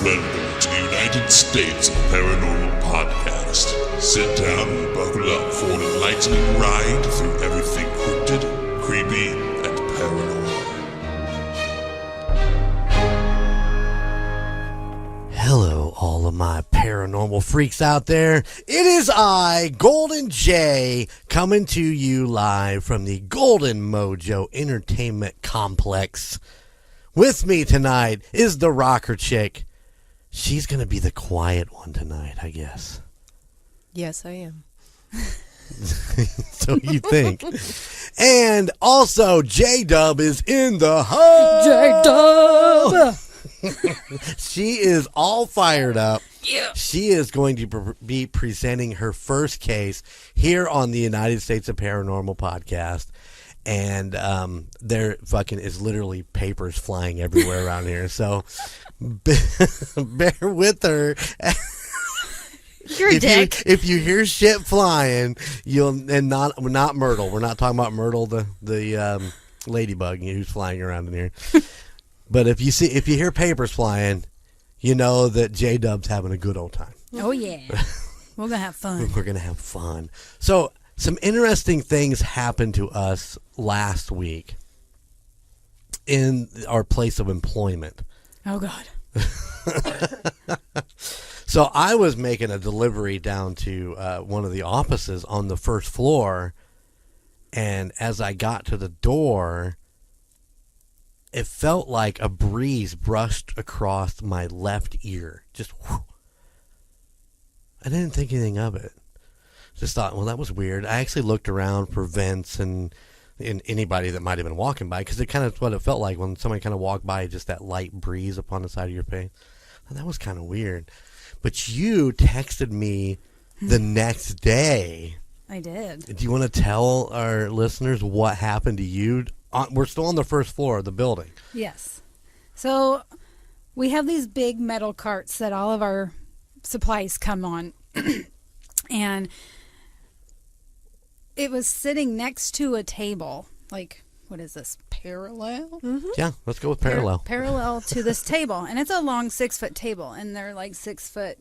Welcome to the United States of Paranormal Podcast. Sit down and buckle up for an enlightening ride through everything cryptid, creepy, and paranormal. Hello, all of my paranormal freaks out there. It is I, Golden J, coming to you live from the Golden Mojo Entertainment Complex. With me tonight is the rocker chick. She's going to be the quiet one tonight, I guess. Yes, I am. So you think. And also, J-Dub is in the house. J-Dub! She is all fired up. Yeah. She is going to be presenting her first case here on the United States of Paranormal Podcast. And there fucking is literally papers flying everywhere around here. So bear with her. You're a dick. If you hear shit flying, not Myrtle. We're not talking about Myrtle, the ladybug who's flying around in here. But if you hear papers flying, you know that J-Dub's having a good old time. Oh yeah, we're gonna have fun. We're gonna have fun. So some interesting things happened to us last week in our place of employment. Oh God. So I was making a delivery down to one of the offices on the first floor, and as I got to the door, it felt like a breeze brushed across my left ear. Just whew. I didn't think anything of it. Just thought, well, that was weird. I actually looked around for vents and anybody that might have been walking by, because it kind of what it felt like when somebody kind of walked by, just that light breeze upon the side of your face. Well, that was kind of weird. But you texted me the next day. I did. Do you want to tell our listeners what happened to you? We're still on the first floor of the building. Yes. So we have these big metal carts that all of our supplies come on. And it was sitting next to a table. Like, what is this? Parallel? Mm-hmm. Yeah, let's go with parallel. Parallel to this table. And it's a long 6-foot table. And they're like 6-foot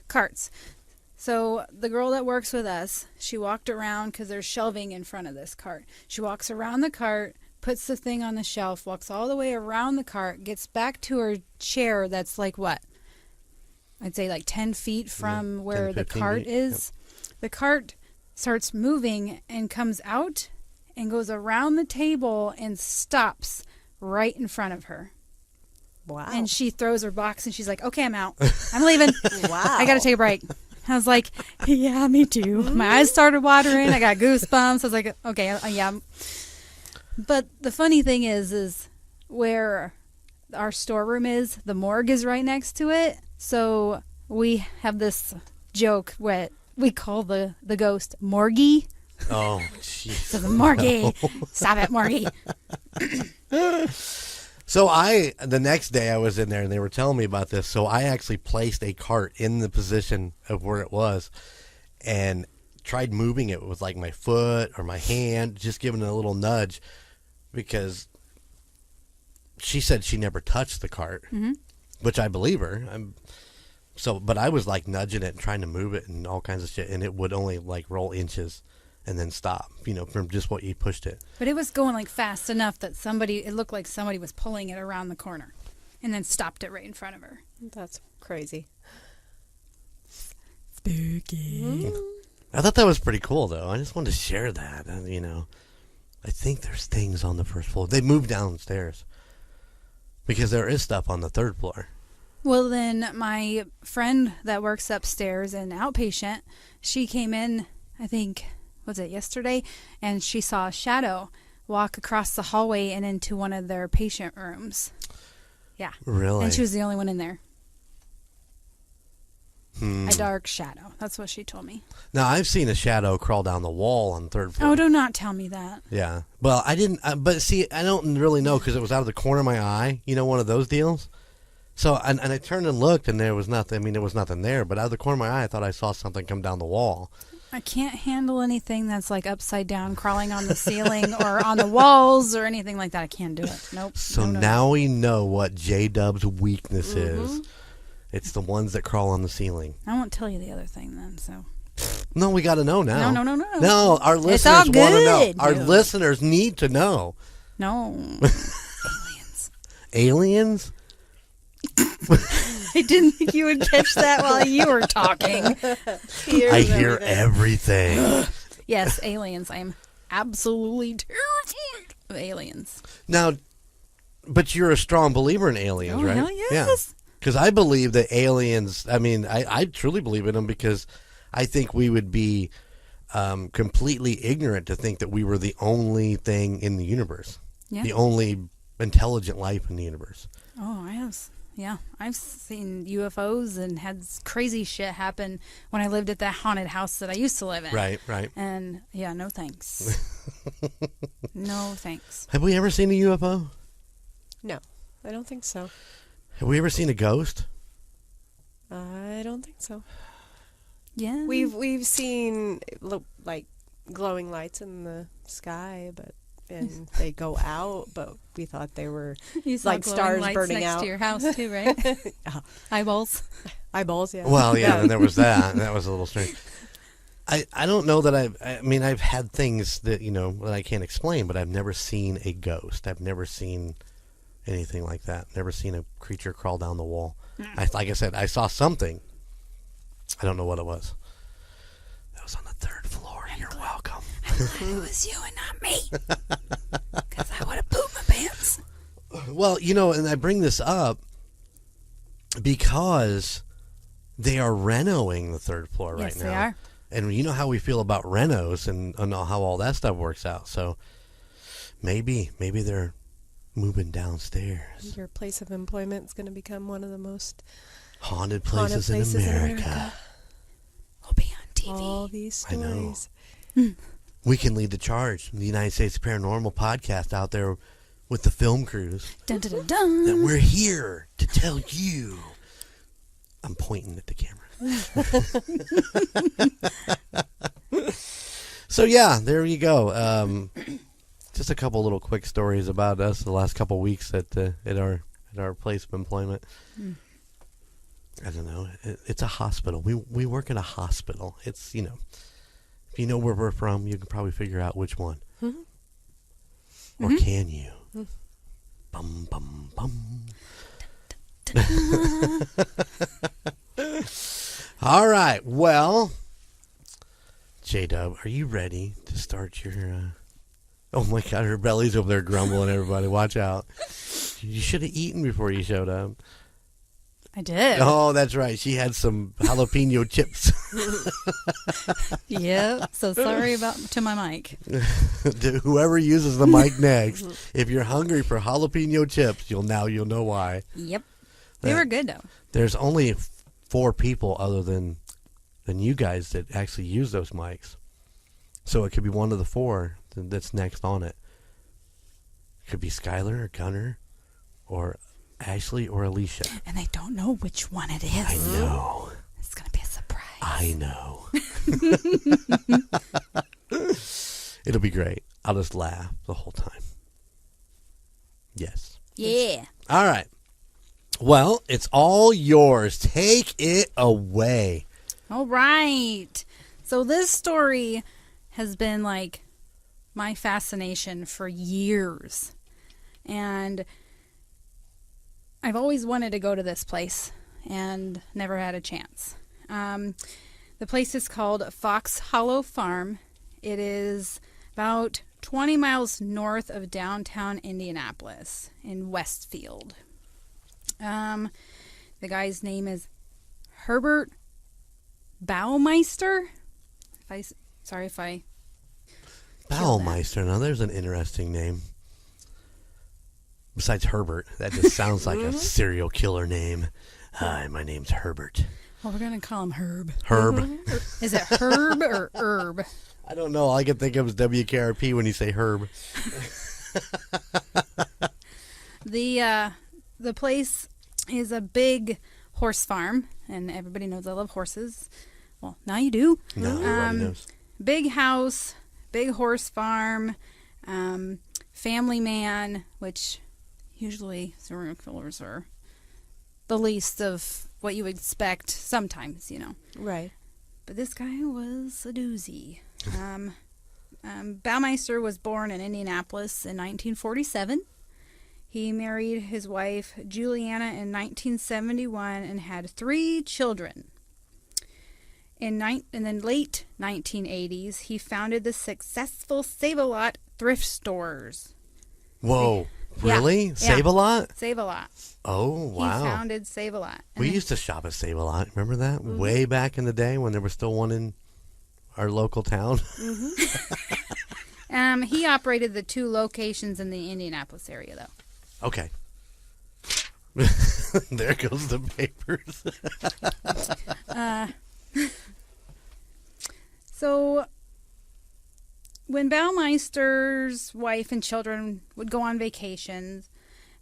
carts. So the girl that works with us, she walked around because there's shelving in front of this cart. She walks around the cart, puts the thing on the shelf, walks all the way around the cart, gets back to her chair that's like what? I'd say like 10 feet from where the cart is. Yep. The cart starts moving and comes out and goes around the table and stops right in front of her. Wow. And she throws her box and she's like, okay, I'm out. I'm leaving. Wow. I got to take a break. I was like, yeah, me too. My eyes started watering. I got goosebumps. I was like, okay, yeah. But the funny thing is where our storeroom is, the morgue is right next to it. So we have this joke where we call the ghost Morgie. Oh, jeez. So the Morgie. Stop it, Morgie. So the next day I was in there and they were telling me about this. So I actually placed a cart in the position of where it was and tried moving it with like my foot or my hand, just giving it a little nudge, because she said she never touched the cart, which I believe her. But I was like nudging it and trying to move it and all kinds of shit, and it would only like roll inches and then stop, from just what you pushed it. But it was going like fast enough that it looked like somebody was pulling it around the corner and then stopped it right in front of her. That's crazy. Spooky. I thought that was pretty cool, though. I just wanted to share that. I think there's things on the first floor. They moved downstairs because there is stuff on the third floor. Well, then my friend that works upstairs, an outpatient, she came in, I think, was it yesterday? And she saw a shadow walk across the hallway and into one of their patient rooms. Yeah. Really? And she was the only one in there. A dark shadow. That's what she told me. Now, I've seen a shadow crawl down the wall on the third floor. Oh, do not tell me that. Yeah. Well, I didn't, but see, I don't really know because it was out of the corner of my eye, one of those deals. So, and I turned and looked and there was nothing, there was nothing there, but out of the corner of my eye, I thought I saw something come down the wall. I can't handle anything that's like upside down, crawling on the ceiling or on the walls or anything like that. I can't do it. Nope. So now we know what J-Dub's weakness is. It's the ones that crawl on the ceiling. I won't tell you the other thing then. So No, we got to know now. No. No, our It's all listeners want to know. good. Our No. listeners need to know. no. Aliens. Aliens? I didn't think you would catch that while you were talking. I hear everything. Yes, aliens. I'm absolutely terrified of aliens. Now, but you're a strong believer in aliens, Oh, right? hell yes. Because I believe that aliens, I truly believe in them because I think we would be completely ignorant to think that we were the only thing in the universe. Yeah. The only intelligent life in the universe. Oh, I have. Yeah, I've seen UFOs and had crazy shit happen when I lived at that haunted house that I used to live in. Right. And yeah, no thanks. No thanks. Have we ever seen a UFO? No, I don't think so. Have we ever seen a ghost? I don't think so. Yeah. We've seen like glowing lights in the sky, and they go out, but we thought they were you saw like glowing stars lights burning next out. to your house too, right? Eyeballs. Eyeballs, yeah. Well, yeah, and there was that. That was a little strange. I don't know that I've had things that, that I can't explain, but I've never seen a ghost. I've never seen anything like that. Never seen a creature crawl down the wall. Like I said, I saw something. I don't know what it was. That was on the 3rd floor. You're welcome. It was you and not me. Because I would have pooped my pants. Well, and I bring this up because they are renoing the 3rd floor right Yes, now. they are. And you know how we feel about renos and how all that stuff works out. So maybe they're moving downstairs. Your place of employment is going to become one of the most Haunted places in America. We'll be on TV. All these stories. I know. We can lead the charge. The United States Paranormal Podcast out there with the film crews. Dun, dun, dun, dun. That we're here to tell you. I'm pointing at the camera. So yeah, there you go. Just a couple little quick stories about us the last couple weeks at our place of employment. I don't know. It's a hospital. We work in a hospital. It's if you know where we're from, you can probably figure out which one. Or can you? Bum bum bum. All right. Well, J-Dub, are you ready to start your... Oh, my God. Her belly's over there grumbling, everybody. Watch out. You should have eaten before you showed up. I did. Oh, that's right. She had some jalapeno chips. Yep. So sorry to my mic. To whoever uses the mic next, if you're hungry for jalapeno chips, you'll know why. Yep. They were good, though. There's only 4 people other than you guys that actually use those mics. So it could be one of the 4 that's next on it. It could be Skylar or Gunner or Ashley or Alicia. And they don't know which one it is. I know. It's going to be a surprise. I know. It'll be great. I'll just laugh the whole time. Yes. Yeah. All right. Well, it's all yours. Take it away. All right. So this story has been like my fascination for years. And I've always wanted to go to this place and never had a chance. The place is called Fox Hollow Farm. It is about 20 miles north of downtown Indianapolis in Westfield. The guy's name is Herbert Baumeister. Sorry if I... Baumeister. Now, there's an interesting name. Besides Herbert, that just sounds like a serial killer name. Hi, my name's Herbert. Well, we're going to call him Herb. Herb? Is it Herb or Herb? I don't know. All I can think of is WKRP when you say Herb. The place is a big horse farm, and everybody knows I love horses. Well, now you do. No, everybody knows. Big house, big horse farm, family man, which usually serial killers are the least of what you would expect sometimes, Right. But this guy was a doozy. Baumeister was born in Indianapolis in 1947. He married his wife, Juliana, in 1971 and had 3 children. In the late 1980s, he founded the successful Save-A-Lot thrift stores. Whoa. Yeah. Really? Yeah. Save-A-Lot? Save-A-Lot. Oh, wow. He founded Save-A-Lot. We used to shop at Save-A-Lot. Remember that? Way back in the day when there was still one in our local town. He operated the 2 locations in the Indianapolis area, though. Okay. There goes the papers. So when Baumeister's wife and children would go on vacations,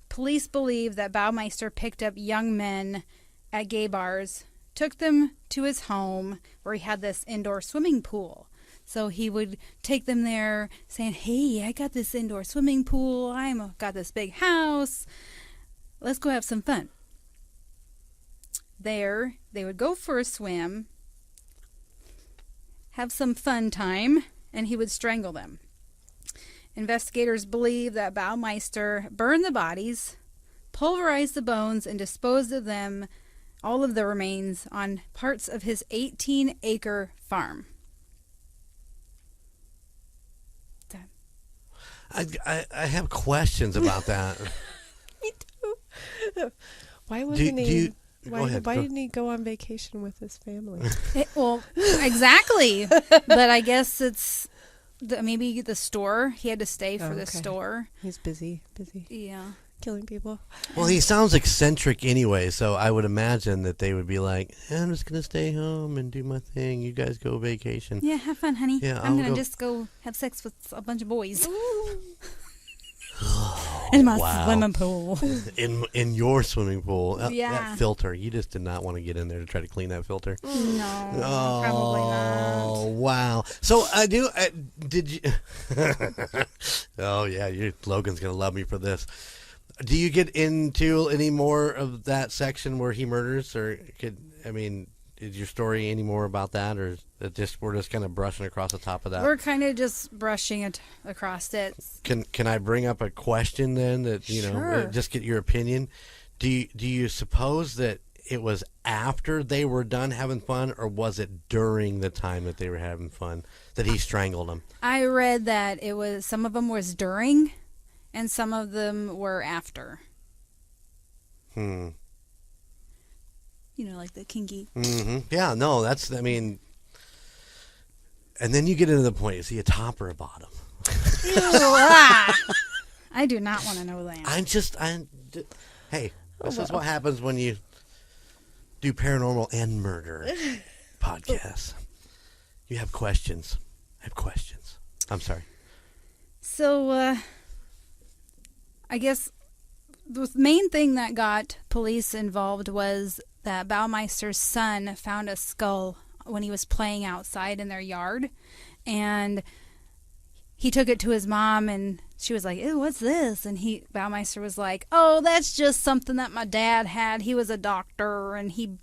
police believe that Baumeister picked up young men at gay bars, took them to his home where he had this indoor swimming pool. So he would take them there saying, hey, I got this indoor swimming pool. I've got this big house. Let's go have some fun. There, they would go for a swim, have some fun time, and he would strangle them. Investigators believe that Baumeister burned the bodies, pulverized the bones, and disposed of them, all of the remains, on parts of his 18-acre farm. I have questions about that. Me too. Why wasn't he? Go ahead. Why didn't he go on vacation with his family? Well, exactly. But I guess it's maybe the store. He had to stay for the store. He's busy. Yeah. Killing people. Well, he sounds eccentric anyway, so I would imagine that they would be like, I'm just going to stay home and do my thing. You guys go vacation. Yeah, have fun, honey. Yeah, I'm going to just go have sex with a bunch of boys. In my swimming pool. In your swimming pool. Yeah. That filter. You just did not want to get in there to try to clean that filter. No, Oh, probably not. Wow. So did you... Oh, yeah, Logan's going to love me for this. Do you get into any more of that section where he murders, or is your story any more about that, or is it we're just kind of brushing across the top of that? We're kind of just brushing it across it. Can I bring up a question then that Sure. just get your opinion? Do you suppose that it was after they were done having fun, or was it during the time that they were having fun that he strangled them? I read that it was some of them was during, and some of them were after. Like the kinky. Mm-hmm. Yeah, no, and then you get into the point, is he a top or a bottom? Ew, I do not want to know that. Hey, this is what happens when you do paranormal and murder podcasts. You have questions. I have questions. I'm sorry. So, I guess the main thing that got police involved was that Baumeister's son found a skull when he was playing outside in their yard, and he took it to his mom, and she was like, ew, what's this? And Baumeister was like, oh, that's just something that my dad had. He was a doctor, and he,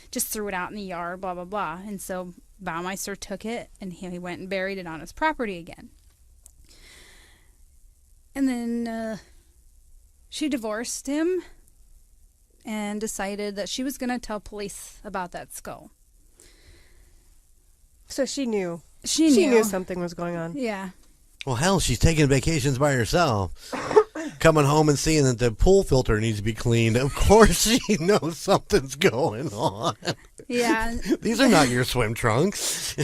just threw it out in the yard, blah, blah, blah. And so Baumeister took it, and he went and buried it on his property again. And then she divorced him and decided that she was going to tell police about that skull. So she knew. She knew something was going on. Yeah. Well, hell, she's taking vacations by herself. Coming home and seeing that the pool filter needs to be cleaned. Of course she knows something's going on. Yeah. These are not your swim trunks.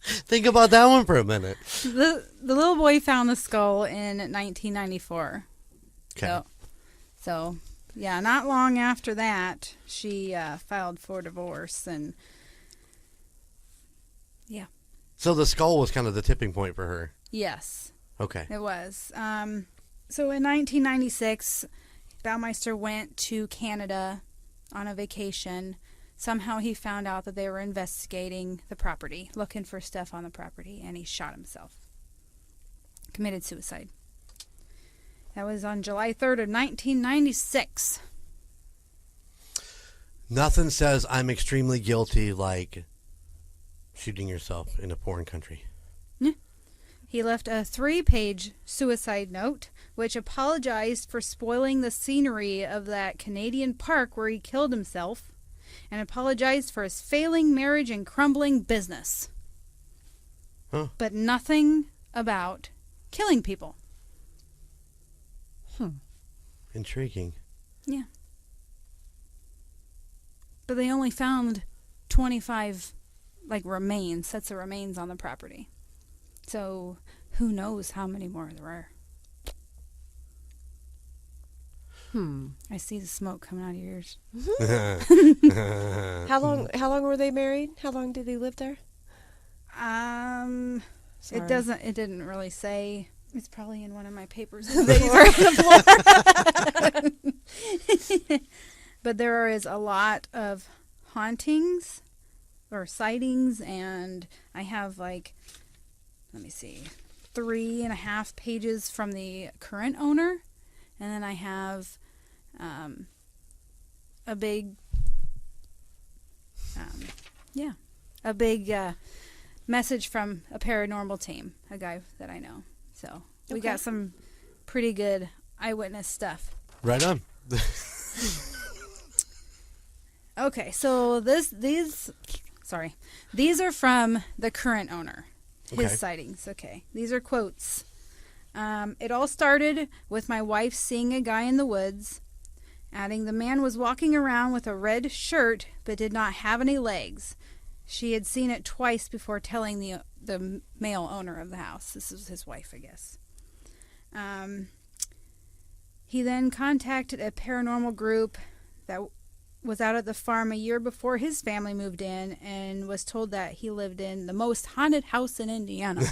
Think about that one for a minute. The little boy found the skull in 1994. Okay. So, yeah, not long after that, she filed for divorce, and yeah. So the skull was kind of the tipping point for her. Yes. Okay. It was. So in 1996, Baumeister went to Canada on a vacation. Somehow he found out that they were investigating the property, looking for stuff on the property, and he shot himself. Committed suicide. That was on July 3rd of 1996. Nothing says I'm extremely guilty like shooting yourself in a foreign country. He left a 3-page suicide note, which apologized for spoiling the scenery of that Canadian park where he killed himself, and apologized for his failing marriage and crumbling business. Huh. But nothing about killing people. Intriguing. Yeah. But they only found 25 sets of remains on the property. So who knows how many more there are. I see the smoke coming out of your ears. How long were they married? How long did they live there? It didn't really say. It's probably in one of my papers. But there is a lot of hauntings or sightings, and I have let me see, 3.5 pages from the current owner, and then I have a big message from a paranormal team, a guy that I know. So we got some pretty good eyewitness stuff. Right on. Okay, so these are from the current owner. His sightings. Okay, these are quotes. It all started with my wife seeing a guy in the woods, adding the man was walking around with a red shirt but did not have any legs. She had seen it twice before telling the male owner of the house. This is his wife, I guess. He then contacted a paranormal group that was out at the farm a year before his family moved in, and was told that he lived in the most haunted house in Indiana.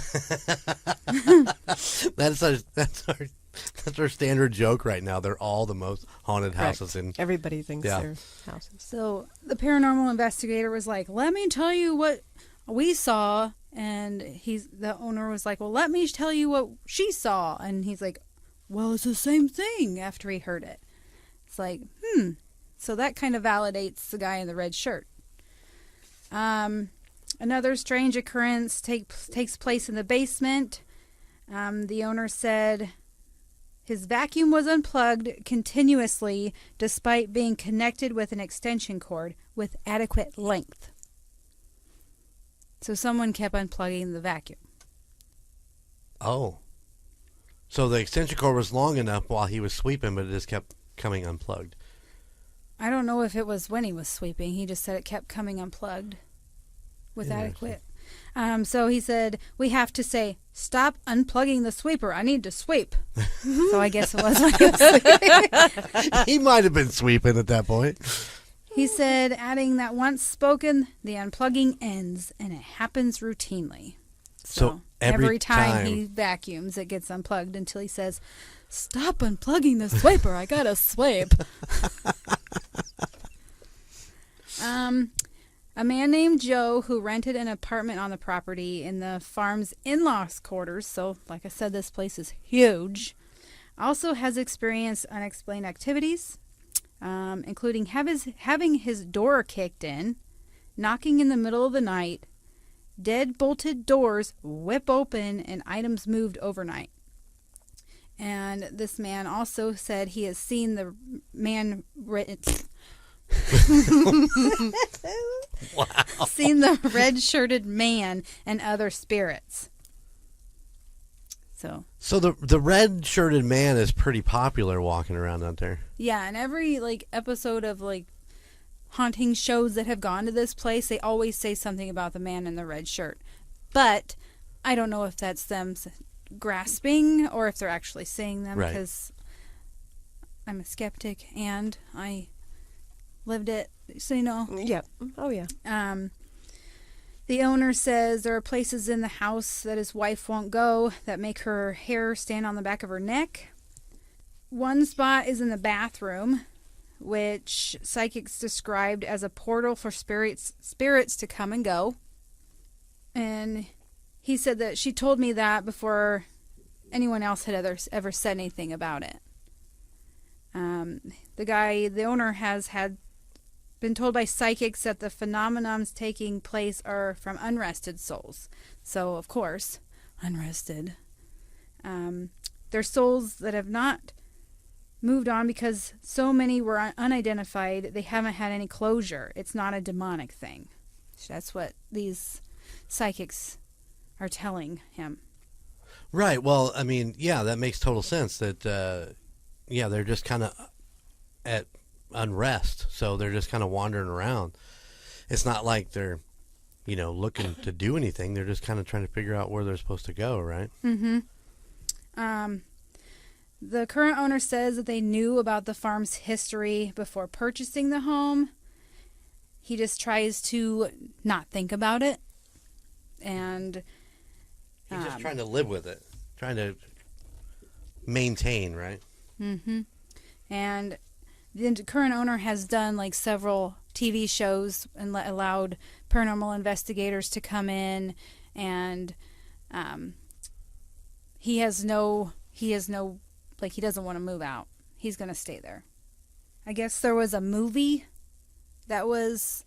That's our standard joke right now. They're all the most haunted houses in. Everybody thinks they're houses. So the paranormal investigator was like, "Let me tell you what we saw," and the owner was like, "Well, let me tell you what she saw," and he's like, "Well, it's the same thing." After he heard it, it's like, So that kind of validates the guy in the red shirt. Another strange occurrence takes place in the basement. The owner said his vacuum was unplugged continuously despite being connected with an extension cord with adequate length. So someone kept unplugging the vacuum. Oh. So the extension cord was long enough while he was sweeping, but it just kept coming unplugged. I don't know if it was when he was sweeping. He just said it kept coming unplugged with adequate. So he said, we have to say, stop unplugging the sweeper. I need to sweep. So I guess it was when he was sweeping. He might have been sweeping at that point. He said, adding that once spoken, the unplugging ends, and it happens routinely. So every time he vacuums, it gets unplugged until he says, stop unplugging the sweeper. I got to sweep. A man named Joe, who rented an apartment on the property in the farm's in-laws' quarters, so like I said, this place is huge, also has experienced unexplained activities, including having his door kicked in, knocking in the middle of the night, dead-bolted doors whip open, and items moved overnight. And this man also said he has seen the man... Wow. Seen the red-shirted man and other spirits. So the red-shirted man is pretty popular walking around out there. yeah, and every episode of haunting shows that have gone to this place, they always say something about the man in the red shirt. But I don't know if that's them grasping or if they're actually seeing them, because I'm a skeptic and I lived it, so you know. Yeah. Oh, yeah. The owner says there are places in the house that his wife won't go that make her hair stand on the back of her neck. One spot is in the bathroom, which psychics described as a portal for spirits to come and go. And he said that she told me that before anyone else had ever said anything about it. The owner has been told by psychics that the phenomenons taking place are from unrested souls. So, of course, unrested. They're souls that have not moved on because so many were unidentified. They haven't had any closure. It's not a demonic thing. That's what these psychics are telling him. Right. Well, I mean, yeah, that makes total sense. That they're just kind of at unrest, so they're just kind of wandering around. It's not like they're, looking to do anything. They're just kind of trying to figure out where they're supposed to go, right? Mm-hmm. The current owner says that they knew about the farm's history before purchasing the home. He just tries to not think about it. And he's just trying to live with it, trying to maintain, right? Mm-hmm. And the current owner has done like several TV shows and allowed paranormal investigators to come in, and he doesn't want to move out. He's going to stay there. I guess there was a movie that was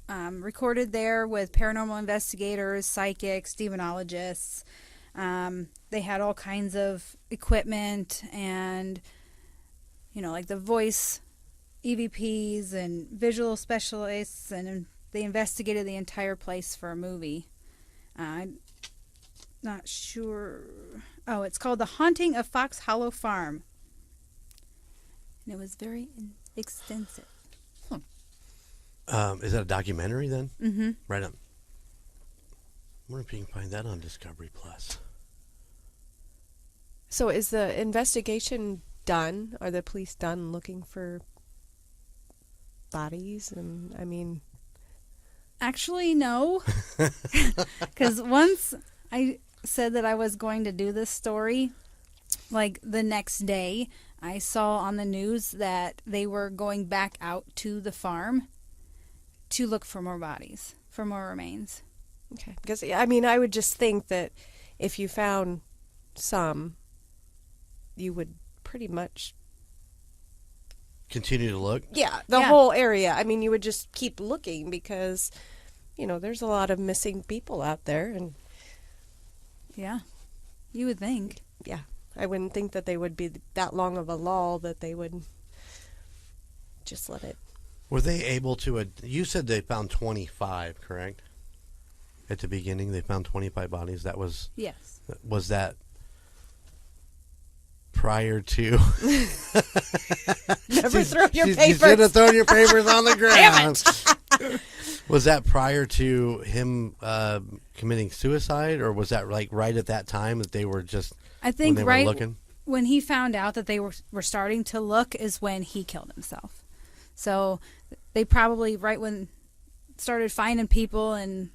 recorded there with paranormal investigators, psychics, demonologists. They had all kinds of equipment and, like the voice EVPs and visual specialists, and they investigated the entire place for a movie. I'm not sure. Oh, it's called The Haunting of Fox Hollow Farm. And it was very extensive. Is that a documentary then? Mm-hmm. Right on. I wonder if you can find that on Discovery Plus. So is the investigation done? Are the police done looking for bodies? And I mean, actually, no. Because once I said that I was going to do this story, like the next day, I saw on the news that they were going back out to the farm to look for more bodies, for more remains. okay. Because, I mean, I would just think that if you found some, you would pretty much... Continue to look? Yeah, the whole area. I mean, you would just keep looking because, there's a lot of missing people out there. And Yeah, you would think. yeah, I wouldn't think that they would be that long of a lull that they would just let it... Were they able to... you said they found 25, correct? At the beginning, they found 25 bodies. That was... Yes. Was that prior to... Never throw your You papers. should have thrown your papers on the ground. Was that prior to him committing suicide, or was that like right at that time that they were just... I think when they right were looking? when he found out that they were starting to look is when he killed himself. So they probably right when started finding people and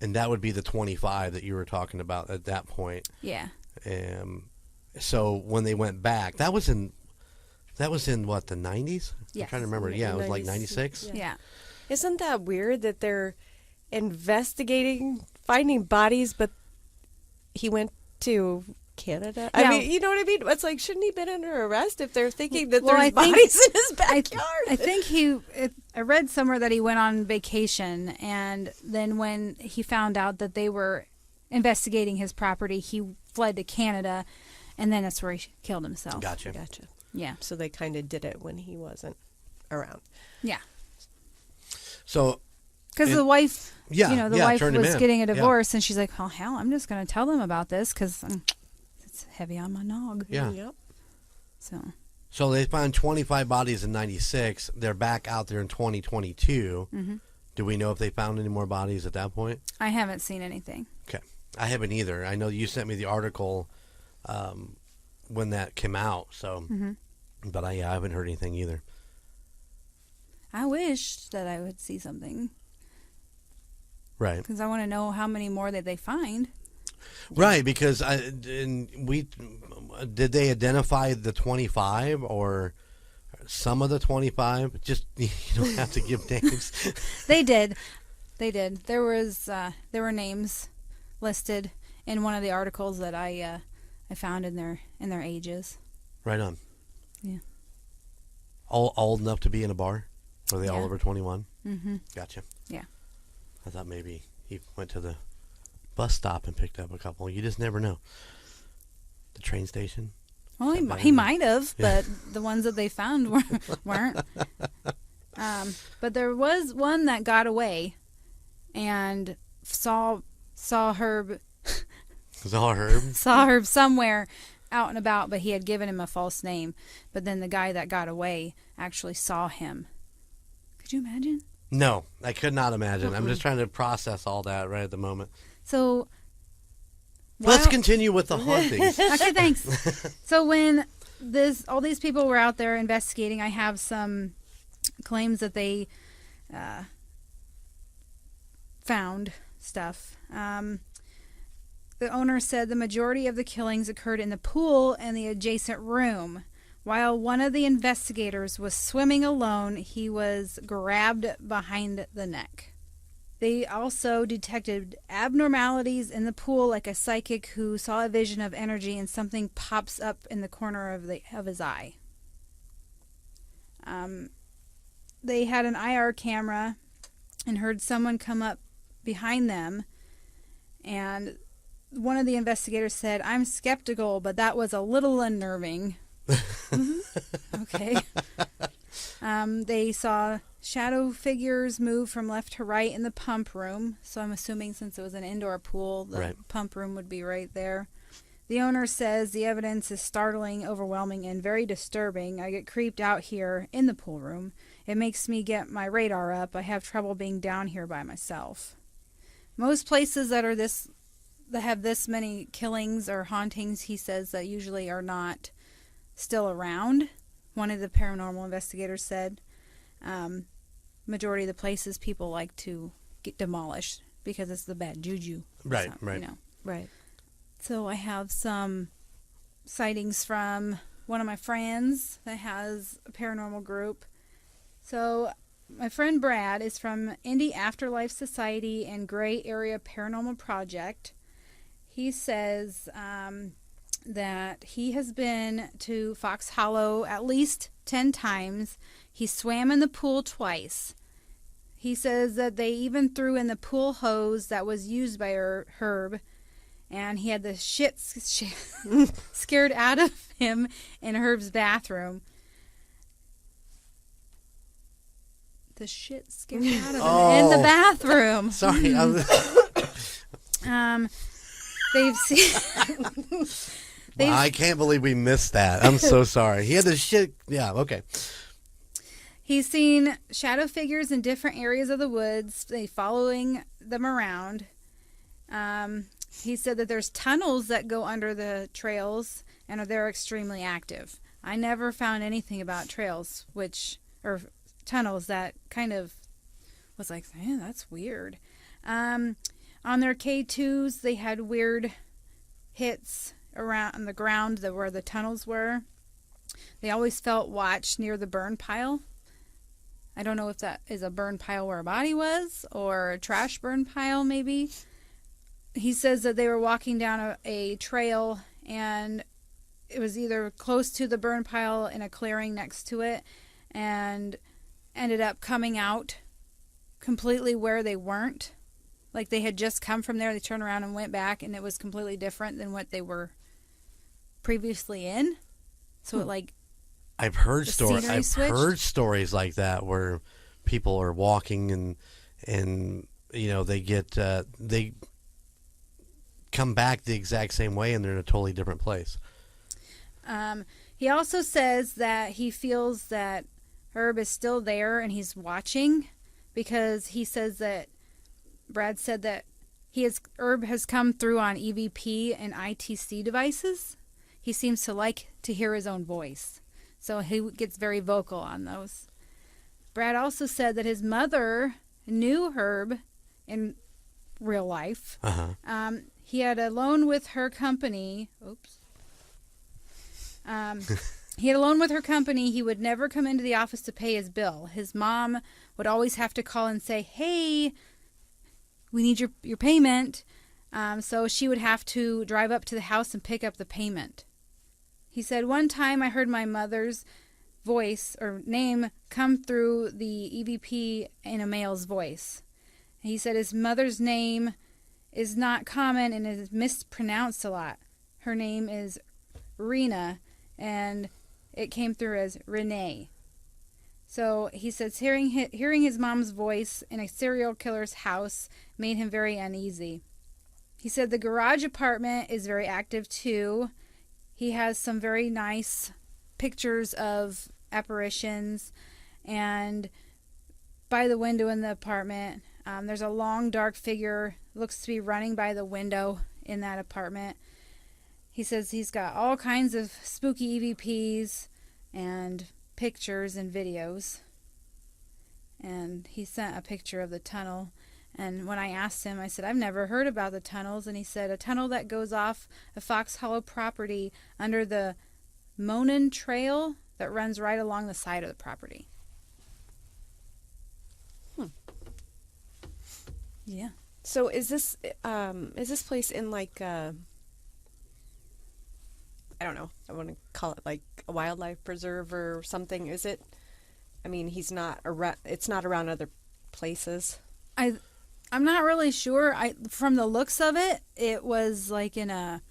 that would be the 25 that you were talking about at that point. yeah. So when they went back, that was in what, the 90s? I'm Yes. trying to remember. Yeah, it was like 96, 96. Yeah. Isn't that weird that they're investigating, finding bodies, but he went to Canada? Yeah. I mean, you know what I mean? It's like, shouldn't he have been under arrest if they're thinking that Well, there's I think- bodies in his backyard? I think I read somewhere that he went on vacation, and then when he found out that they were investigating his property, he fled to Canada, and then that's where he killed himself. Gotcha. Yeah. So they kind of did it when he wasn't around. Yeah. So... Because the wife, Yeah, the yeah, wife turned him was in. getting a Yeah. divorce, and she's like, "Oh hell, I'm just going to tell them about this because it's heavy on my nog." Yeah. Yep. So they found 25 bodies in 96. They're back out there in 2022. mm-hmm. Do we know if they found any more bodies at that point? I haven't seen anything. Okay. I haven't either. I know you sent me the article when that came out, so... Mm-hmm. But I haven't heard anything either. I wish that I would see something Right. because I want to know how many more that they find. Right, because did they identify the 25 or some of the 25? Just, you don't have to give names. They did. There were names listed in one of the articles that I found in their ages. Right on. Yeah. all old enough to be in a bar? Were they all Yeah. over 21? Mm-hmm. Gotcha. Yeah. I thought maybe he went to the bus stop and picked up a couple. You just never know. The train station? Well, Is that he better? might have, but the ones that they found weren't. But there was one that got away and saw Herb Saw Herb? saw Herb somewhere out and about, but he had given him a false name. But then the guy that got away actually saw him. Could you imagine? No, I could not imagine. I'm just trying to process all that right at the moment. So Let's while- continue with the hauntings. Okay, thanks. So when all these people were out there investigating, I have some claims that they found stuff. The owner said the majority of the killings occurred in the pool and the adjacent room. While one of the investigators was swimming alone, he was grabbed behind the neck. They also detected abnormalities in the pool, like a psychic who saw a vision of energy and something pops up in the corner of his eye. They had an IR camera and heard someone come up behind them, and one of the investigators said, "I'm skeptical, but that was a little unnerving." Okay. They saw shadow figures move from left to right in the pump room. So I'm assuming since it was an indoor pool, the Right. pump room would be right there. The owner says the evidence is startling, overwhelming, and very disturbing. I get creeped out here in the pool room. It makes me get my radar up. I have trouble being down here by myself. Most places that have this many killings or hauntings, he says, that usually are not still around. One of the paranormal investigators said majority of the places people like to get demolished because it's the bad juju. Right, So, right. You know. Right. So I have some sightings from one of my friends that has a paranormal group. So my friend Brad is from Indy Afterlife Society and Gray Area Paranormal Project. He says that he has been to Fox Hollow at least 10 times. He swam in the pool twice. He says that they even threw in the pool hose that was used by Herb, and he had the shit scared out of him in Herb's bathroom. The shit scared out of him in the bathroom. Sorry. They've seen. I can't believe we missed that. I'm so sorry. He had the shit. Yeah, okay. He's seen shadow figures in different areas of the woods. They following them around. He said that there's tunnels that go under the trails and they're extremely active. I never found anything about trails, or tunnels, that kind of was like, man, that's weird. On their K2s, they had weird hits around on the ground where the tunnels were. They always felt watched near the burn pile. I don't know if that is a burn pile where a body was or a trash burn pile, maybe. He says that they were walking down a trail and it was either close to the burn pile in a clearing next to it and ended up coming out completely where they weren't. Like they had just come from there, they turned around and went back, and it was completely different than what they were previously in. So it I've heard The stories. scenery I've switched? heard stories like that where people are walking and you know they get they come back the exact same way and they're in a totally different place. He also says that he feels that Herb is still there and he's watching, because he says that Brad said that Herb has come through on EVP and ITC devices. He seems to like to hear his own voice, so he gets very vocal on those. Brad also said that his mother knew Herb in real life. He had a loan with her company. He had a loan with her company. He would never come into the office to pay his bill. His mom would always have to call and say, "Hey, we need your payment." So she would have to drive up to the house and pick up the payment. He said, "One time I heard my mother's voice or name come through the EVP in a male's voice. He said his mother's name is not common and is mispronounced a lot. Her name is Rena, and it came through as Renee. So he says hearing his mom's voice in a serial killer's house made him very uneasy. He said the garage apartment is very active too. He has some very nice pictures of apparitions, and by the window in the apartment, there's a long dark figure, looks to be running by the window in that apartment. He says he's got all kinds of spooky EVPs and pictures and videos. And he sent a picture of the tunnel. And when I asked him, I said, I've never heard about the tunnels. And he said, a tunnel that goes off a Fox Hollow property under the Monon Trail that runs right along the side of the property. Yeah. So is this place in like I don't know, I want to call it like a wildlife preserve or something? Is it? I mean, it's not around other places. I'm not really sure. From the looks of it, it was like in a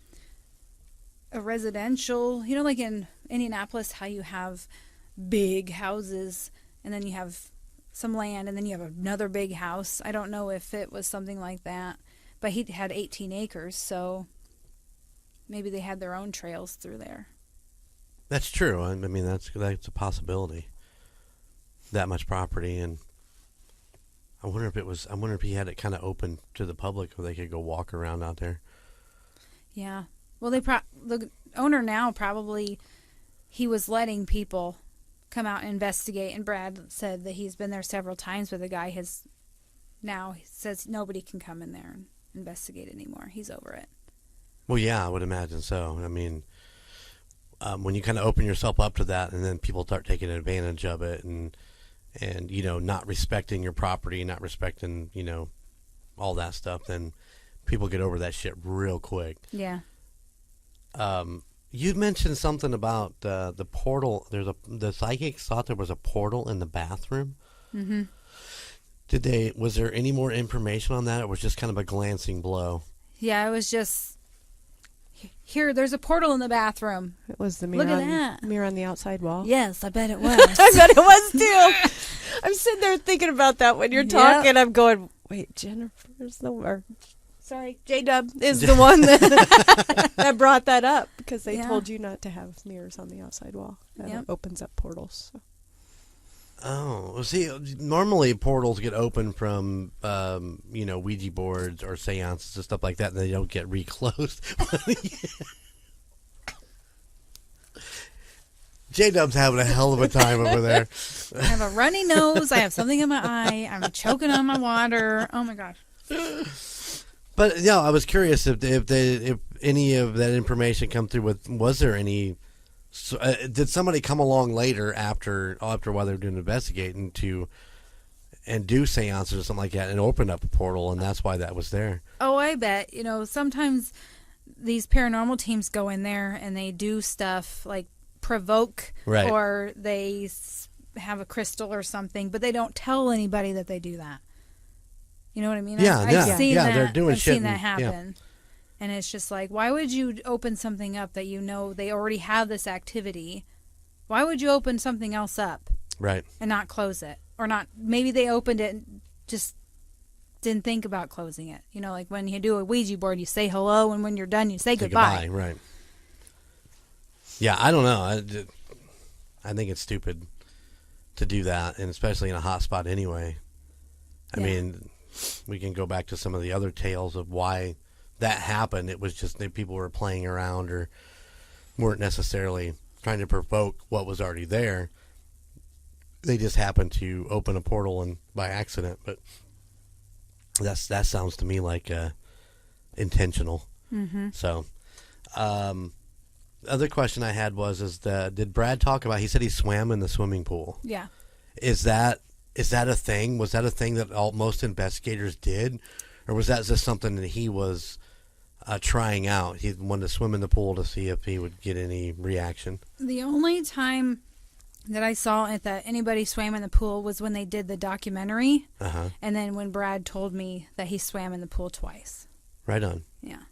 residential, like in Indianapolis, how you have big houses and then you have some land and then you have another big house. I don't know if it was something like that, but he had 18 acres, so maybe they had their own trails through there. That's true. I mean, that's a possibility. That much property, and I wonder if he had it kind of open to the public where they could go walk around out there. Yeah. Well, the owner now probably he was letting people come out and investigate, and Brad said that he's been there several times, but the guy he says nobody can come in there and investigate anymore. He's over it. Well, yeah, I would imagine so. I mean, when you kind of open yourself up to that, and then people start taking advantage of it, and not respecting your property, not respecting all that stuff, then people get over that shit real quick. Yeah. You mentioned something about the portal. The psychics thought there was a portal in the bathroom. Mm-hmm. Was there any more information on that? Or was just kind of a glancing blow? Yeah, it was just here. There's a portal in the bathroom. It was the mirror. Look at that mirror on the outside wall. Yes, I bet it was. I bet it was too. I'm sitting there thinking about that when you're talking. Yep. I'm going, wait, Jennifer's the one. Sorry, J-Dub is the one that brought that up because they told you not to have mirrors on the outside wall. That opens up portals. So. Oh, see, normally portals get opened from, Ouija boards or seances and stuff like that, and they don't get reclosed. J-Dub's having a hell of a time over there. I have a runny nose. I have something in my eye. I'm choking on my water. Oh, my gosh. But yeah, I was curious if any of that information come through with. Was there any? Did somebody come along later after while they were doing investigating and do seances or something like that and open up a portal, and that's why that was there? Oh, I bet. Sometimes these paranormal teams go in there and they do stuff like provoke, right, or they have a crystal or something, but they don't tell anybody that they do that. You know what I mean? Yeah, I've seen that. They're doing I've shit. Seen that happen. And it's just like, why would you open something up that they already have this activity? Why would you open something else up? Right. And not close it? Or not, maybe they opened it and just didn't think about closing it. Like when you do a Ouija board, you say hello, and when you're done, you say goodbye. Right. Yeah, I don't know. I think it's stupid to do that, and especially in a hot spot anyway. I mean, we can go back to some of the other tales of why that happened. It was just that people were playing around or weren't necessarily trying to provoke what was already there. They just happened to open a portal by accident, but that sounds to me like intentional. Mm-hmm. So, other question I had did Brad talk about? He said he swam in the swimming pool. Yeah. Is that a thing? Was that a thing that most investigators did, or was that just something that he was trying out? He wanted to swim in the pool to see if he would get any reaction. The only time that I saw at that anybody swam in the pool was when they did the documentary. Uh-huh. And then when Brad told me that he swam in the pool twice. Right on. Yeah.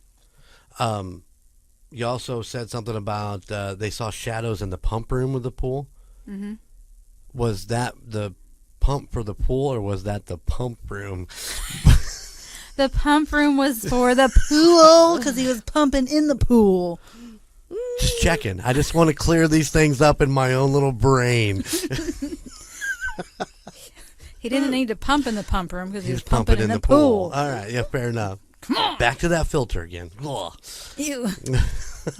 You also said something about they saw shadows in the pump room of the pool. Mm-hmm. Was that the pump for the pool, or was that the pump room? The pump room was for the pool because he was pumping in the pool. Just checking. I just want to clear these things up in my own little brain. He didn't need to pump in the pump room because he was pumping in the pool. All right, yeah, fair enough. Come on. Back to that filter again. Ugh. Ew.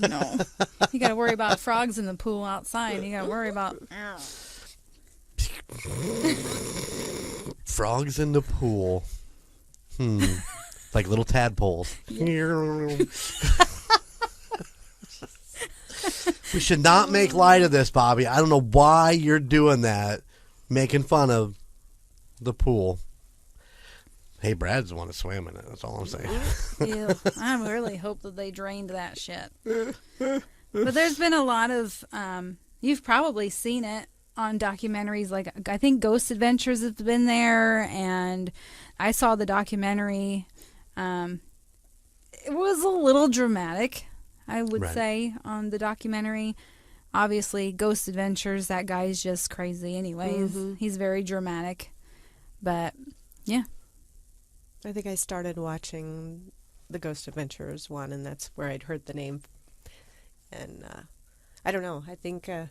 No. You got to worry about frogs in the pool outside. You got to worry about... Frogs in the pool. Like little tadpoles. We should not make light of this, Bobbi. I don't know why you're doing that, making fun of the pool. Hey, Brad's the one that swam in it. That's all I'm saying. Ew. I really hope that they drained that shit. But there's been a lot of... you've probably seen it on documentaries. Like, I think Ghost Adventures has been there, and I saw the documentary. It was a little dramatic, I would say, on the documentary. Obviously, Ghost Adventures, that guy's just crazy anyways. Mm-hmm. He's very dramatic. But, yeah. I think I started watching the Ghost Adventures one, and that's where I'd heard the name. And I don't know. I think it's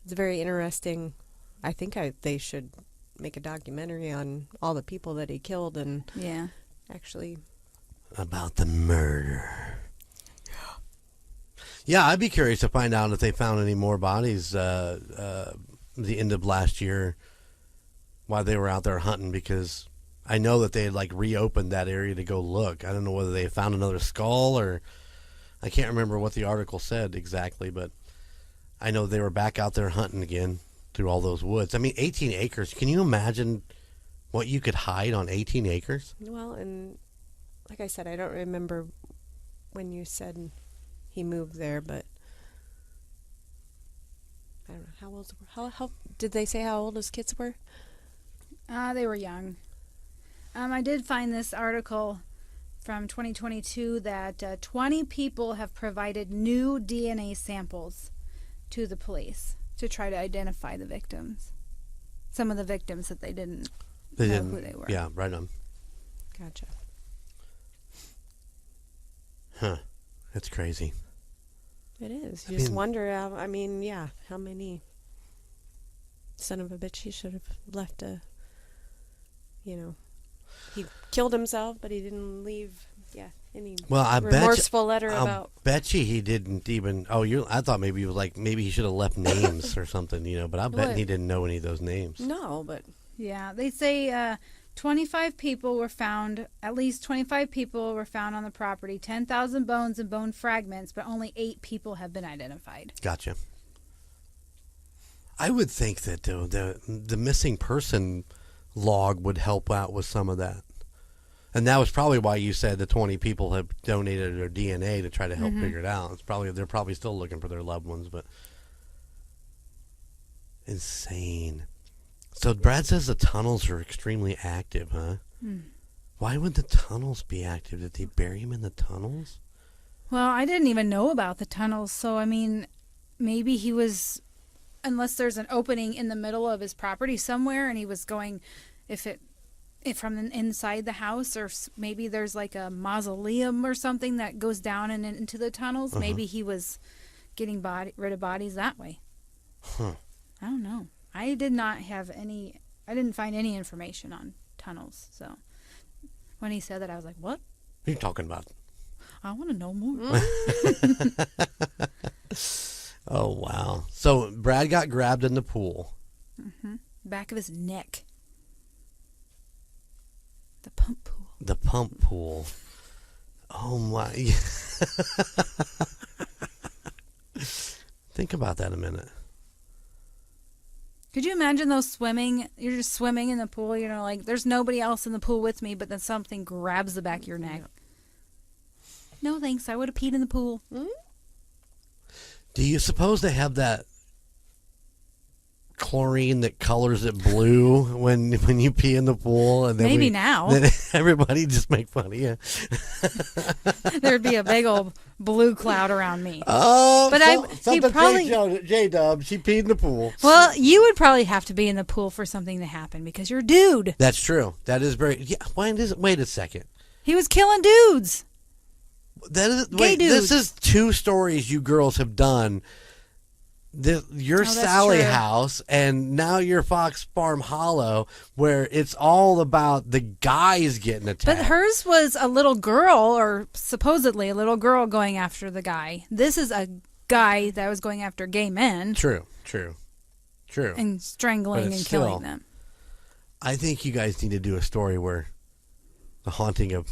very interesting. I think they should make a documentary on all the people that he killed and actually... About the murder. Yeah, I'd be curious to find out if they found any more bodies the end of last year while they were out there hunting, because I know that they had reopened that area to go look. I don't know whether they found another skull, or I can't remember what the article said exactly, but I know they were back out there hunting again through all those woods. I mean, 18 acres. Can you imagine what you could hide on 18 acres? Well, and like I said, I don't remember when you said he moved there, but I don't know how old. How did they say how old his kids were? They were young. I did find this article from 2022 that 20 people have provided new DNA samples to the police to try to identify the victims. Some of the victims that they didn't know who they were. Yeah, right on. Gotcha. Huh. That's crazy. It is. You just wonder, how many son of a bitch he should have left he killed himself, but he didn't leave, any remorseful letter about... I bet you he didn't even... I thought maybe he was maybe he should have left names or something, but I bet he didn't know any of those names. No, but... Yeah, they say 25 people were found, at least 25 people were found on the property, 10,000 bones and bone fragments, but only 8 people have been identified. Gotcha. I would think that the missing person log would help out with some of that. And that was probably why you said the 20 people have donated their DNA to try to help figure it out. They're probably still looking for their loved ones, but insane. So Brad says the tunnels are extremely active, huh? Why would the tunnels be active? Did they bury him in the tunnels? Well, I didn't even know about the tunnels, so maybe he was, unless there's an opening in the middle of his property somewhere, and he was going, if from inside the house, or maybe there's a mausoleum or something that goes down and into the tunnels. Maybe he was getting rid of bodies that way. Huh. I don't know. I didn't find any information on tunnels, so when he said that, I was like, what? What are you talking about? I want to know more. Oh, wow. So Brad got grabbed in the pool. Back of his neck. The pump pool. The pump pool. Oh, my. Think about that a minute. Could you imagine those swimming? You're just swimming in the pool, there's nobody else in the pool with me, but then something grabs the back of your neck. No thanks, I would have peed in the pool. Do you suppose they have that chlorine that colors it blue when you pee in the pool, and then Maybe now. then everybody just make fun of you. There'd be a big old blue cloud around me. Oh, But he probably. J-Dub, she peed in the pool. Well, you would probably have to be in the pool for something to happen because you're a dude. That's true. That is very. Yeah. Wait a second. He was killing dudes. That is. Gay Wait. dudes. This is 2 stories you girls have done. Your that's Sally true. House, and now your Fox Farm Hollow, where it's all about the guys getting attacked. But hers was a little girl, or supposedly a little girl going after the guy. This is a guy that was going after gay men. True. And strangling But and it's killing still- them. I think you guys need to do a story where the haunting of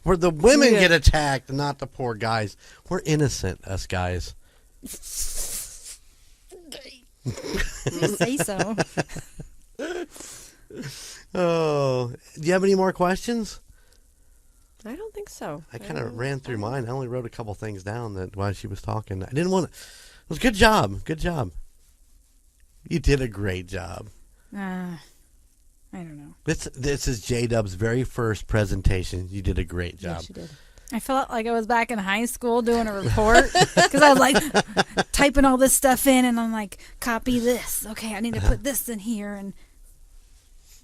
where the women get attacked, not the poor guys. We're innocent, us guys. You say so. Oh, do you have any more questions? I don't think so. I kind of ran through mine. I only wrote a couple things down that while she was talking. I didn't want to. It was good job. Good job. You did a great job. I don't know. This is J-Dub's very first presentation. You did a great job. Yes, you did. I felt like I was back in high school doing a report because I was like typing all this stuff in, and I'm like, copy this. Okay, I need to put this in here, and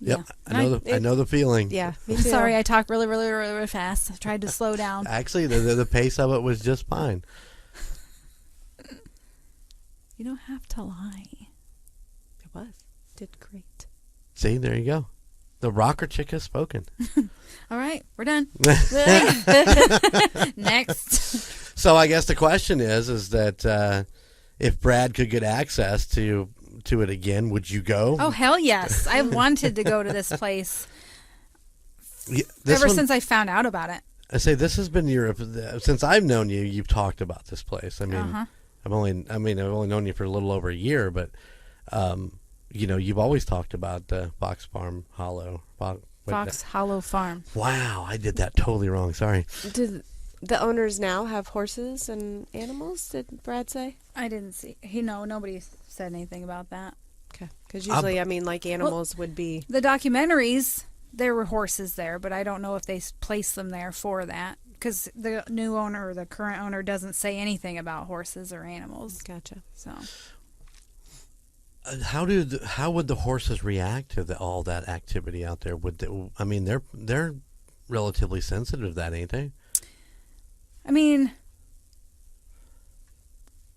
Yep, yeah. I know the feeling. Yeah, me I'm too. sorry, I talk really, really, really, really fast. I tried to slow down. Actually, the pace of it was just fine. You don't have to lie. It was. Did great. See, there you go. The rocker chick has spoken. All right, we're done. Next. So I guess the question is that if Brad could get access to it again, would you go? Oh, hell yes. I wanted to go to this place Yeah, since I found out about it. I say this has been since I've known you. You've talked about this place. I mean, I've only known you for a little over a year, but you've always talked about Fox Farm Hollow. Fox Hollow Farm. Wow, I did that totally wrong. Sorry. Did the owners now have horses and animals? Did Brad say? I didn't see. Nobody said anything about that. Okay, because usually, like animals would be. The documentaries, there were horses there, but I don't know if they placed them there for that because the new owner or the current owner doesn't say anything about horses or animals. Gotcha. So How would the horses react to all that activity out there? They're relatively sensitive to that, ain't they? I mean,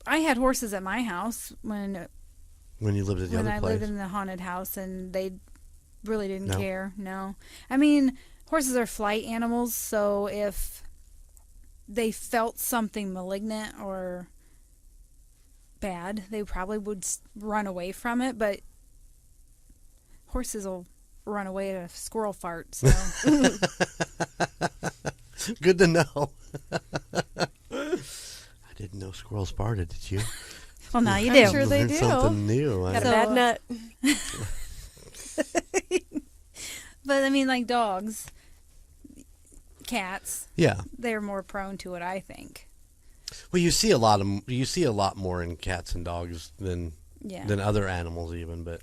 I had horses at my house when you lived at the other I place. lived in the haunted house, and they really didn't No. care. No, I mean, horses are flight animals, so if they felt something malignant or bad, they probably would run away from it. But horses will run away at a squirrel fart. So Good to know. I didn't know squirrels farted. Did you? well, now you I'm do. sure they Learned do. Something new. Got a So- bad nut. But I mean, like dogs, cats, Yeah. they're more prone to it, I think. Well, you see a lot more in cats and dogs than Yeah. other animals even, but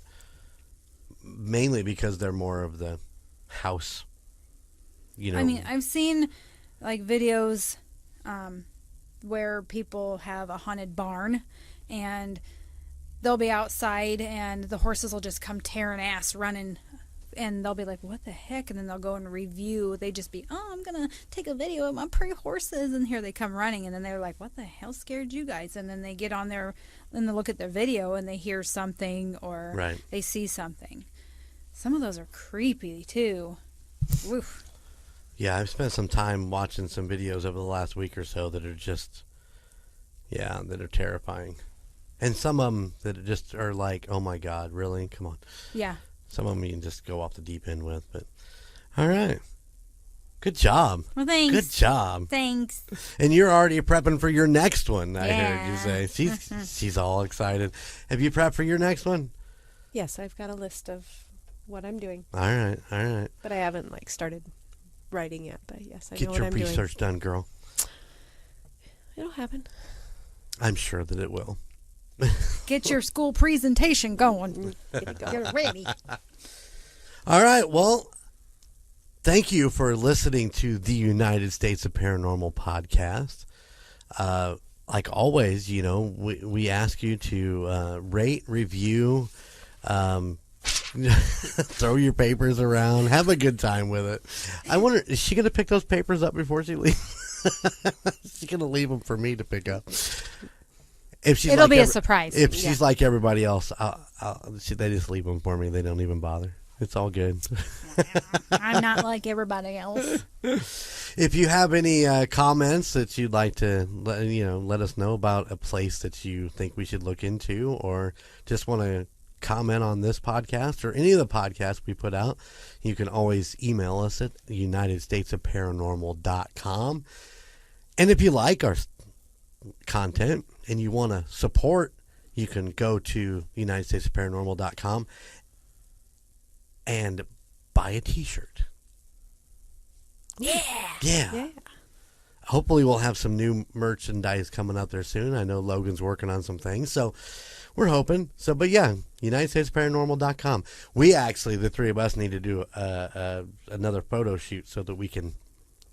mainly because they're more of the house. I mean, I've seen like videos where people have a haunted barn and they'll be outside and the horses will just come tearing ass running, and they'll be like, what the heck? And then they'll go and review. They just be, I'm going to take a video of my pretty horses. And here they come running. And then they're like, what the hell scared you guys? And then they get on there and they look at their video and they hear something or Right. they see something. Some of those are creepy too. Oof. Yeah, I've spent some time watching some videos over the last week or so that are just, that are terrifying. And some of them that just are like, oh my God, really? Come on. Yeah. Some of them you can just go off the deep end with, but all right. Good job. Well, thanks. Good job. Thanks. And you're already prepping for your next one, I heard you Yeah. say. She's all excited. Have you prepped for your next one? Yes, I've got a list of what I'm doing, All right. but I haven't started writing yet. But yes, I Get know what your I'm doing. research done, girl. It'll happen. I'm sure that it will. Get your school presentation going. Get it ready. All right. Well, thank you for listening to the United States of Paranormal podcast. Like always, you know, we ask you to rate, review, throw your papers around, have a good time with it. I wonder, is she going to pick those papers up before she leaves? She's going to leave them for me to pick up. If she's It'll be a surprise. If she's like everybody else, they just leave them for me. They don't even bother. It's all good. I'm not like everybody else. If you have any comments that you'd like to let us know about a place that you think we should look into, or just want to comment on this podcast or any of the podcasts we put out, you can always email us at unitedstatesofparanormal.com. And if you like our content and you want to support, you can go to unitedstatesofparanormal.com and buy a t-shirt. Yeah. Hopefully we'll have some new merchandise coming out there soon. I know Logan's working on some things, so we're hoping. So, but yeah, unitedstatesofparanormal.com. We actually, the three of us, need to do another photo shoot so that we can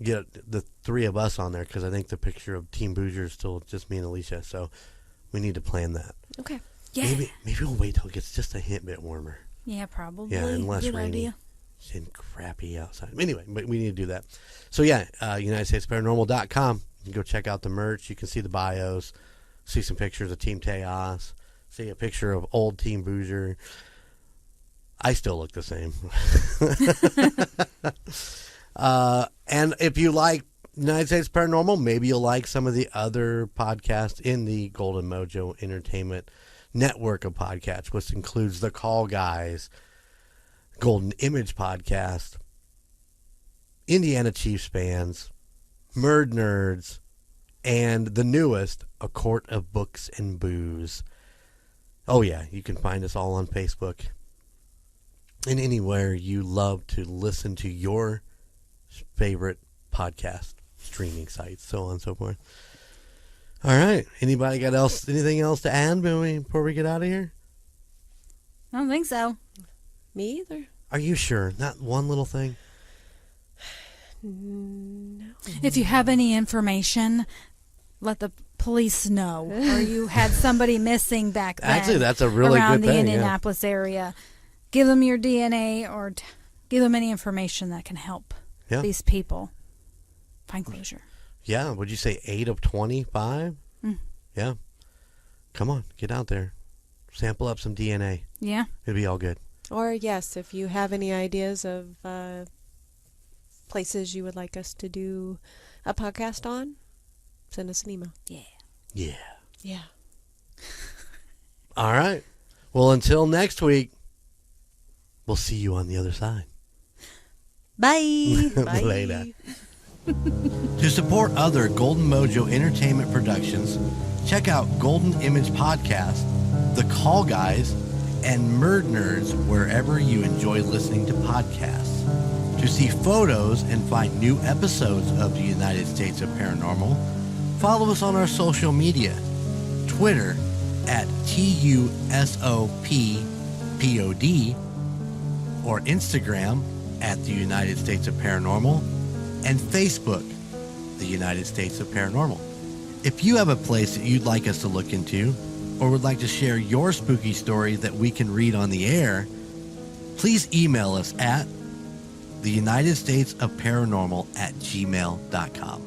get the three of us on there, because I think the picture of Team Booisers is still just me and Alicia, so we need to plan that. Okay. Yeah. Maybe we'll wait till it gets just a hint bit warmer. Yeah, probably. Yeah, and less Good rainy. idea. And crappy outside. Anyway, but we need to do that. So yeah, UnitedStatesParanormal.com. You can go check out the merch. You can see the bios, see some pictures of Team Teos, see a picture of old Team Boozer. I still look the same. And if you like United States Paranormal, maybe you'll like some of the other podcasts in the Golden Mojo Entertainment network of podcasts, which includes The Call Guys, Golden Image Podcast, Indiana Chiefs Fans, Murd Nerds, and the newest, A Court of Books and Booze. Oh yeah, you can find us all on Facebook and anywhere you love to listen to your favorite podcast streaming sites, so on and so forth. All right. Anybody got anything else to add before we get out of here? I don't think so. Me either. Are you sure? Not one little thing? No. If you have any information, let the police know. Or you had somebody missing back then. Actually, that's a really around good the thing. Indianapolis area. Give them your DNA or give them any information that can help these people find closure. Yeah. Would you say 8 of 25? Yeah. Come on, get out there. Sample up some DNA. Yeah. It'll be all good. Or yes, if you have any ideas of places you would like us to do a podcast on, send us an email. Yeah. All right. Well, until next week, we'll see you on the other side. Bye. Bye. Later. To support other Golden Mojo Entertainment productions, check out Golden Image Podcast, The Call Guys, and Murd Nerds wherever you enjoy listening to podcasts. To see photos and find new episodes of the United States of Paranormal, follow us on our social media. Twitter at TUSOPPOD, or Instagram at the United States of Paranormal, and Facebook, the United States of Paranormal. If you have a place that you'd like us to look into, or would like to share your spooky story that we can read on the air, please email us at theunitedstatesofparanormal@gmail.com.